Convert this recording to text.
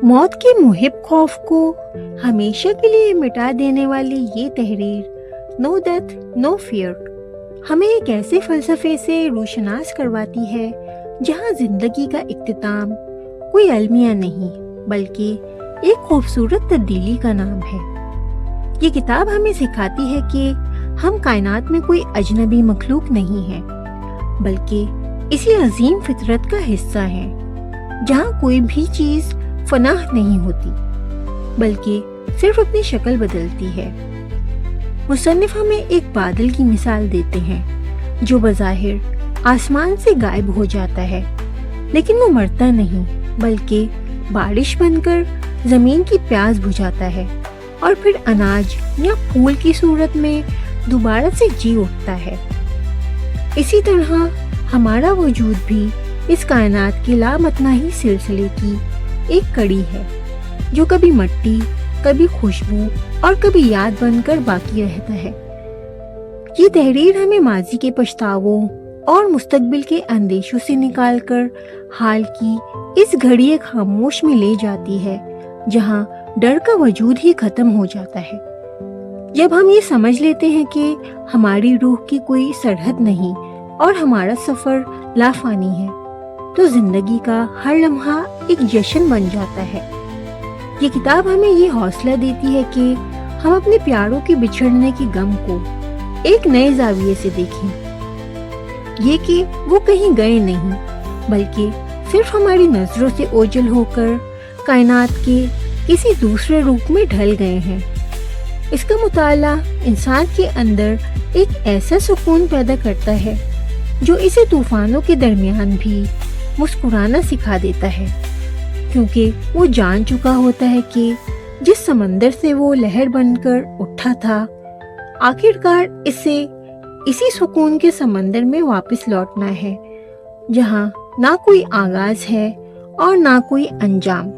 موت کے محب خوف کو ہمیشہ کے لیے مٹا دینے والی یہ تحریر نو ڈیتھ نو فیئر ہمیں ایک ایسے فلسفے سے روشناس کرواتی ہے جہاں زندگی کا اختتام کوئی المیہ نہیں بلکہ ایک خوبصورت تبدیلی کا نام ہے۔ یہ کتاب ہمیں سکھاتی ہے کہ ہم کائنات میں کوئی اجنبی مخلوق نہیں ہیں بلکہ اسی عظیم فطرت کا حصہ ہیں جہاں کوئی بھی چیز فناہ نہیں ہوتی بلکہ صرف اپنی شکل بدلتی ہے۔ مصنف ہمیں ایک بادل کی مثال دیتے ہیں جو بظاہر آسمان سے غائب ہو جاتا ہے لیکن وہ مرتا نہیں بلکہ بارش بن کر زمین کی پیاس بجھاتا ہے اور پھر اناج یا پھول کی صورت میں دوبارہ سے جی اٹھتا ہے۔ اسی طرح ہمارا وجود بھی اس کائنات کے لامتناہی سلسلے کی ایک کڑی ہے جو کبھی مٹی، کبھی خوشبو اور کبھی یاد بن کر باقی رہتا ہے۔ یہ تحریر ہمیں ماضی کے پچھتاووں اور مستقبل کے اندیشوں سے نکال کر حال کی اس گھڑی خاموش میں لے جاتی ہے جہاں ڈر کا وجود ہی ختم ہو جاتا ہے۔ جب ہم یہ سمجھ لیتے ہیں کہ ہماری روح کی کوئی سرحد نہیں اور ہمارا سفر لافانی ہے تو زندگی کا ہر لمحہ ایک جشن بن جاتا ہے۔ یہ کتاب ہمیں یہ حوصلہ دیتی ہے کہ ہم اپنے پیاروں کے بچھڑنے کے غم کو ایک نئے زاویے سے دیکھیں، یہ کہ وہ کہیں گئے نہیں بلکہ صرف ہماری نظروں سے اوجھل ہو کر کائنات کے کسی دوسرے روپ میں ڈھل گئے ہیں۔ اس کا مطالعہ انسان کے اندر ایک ایسا سکون پیدا کرتا ہے جو اسے طوفانوں کے درمیان بھی مسکرانا سکھا دیتا ہے، کیونکہ وہ جان چکا ہوتا ہے کہ جس سمندر سے وہ لہر بن کر اٹھا تھا آخرکار اسے اسی سکون کے سمندر میں واپس لوٹنا ہے جہاں نہ کوئی آغاز ہے اور نہ کوئی انجام۔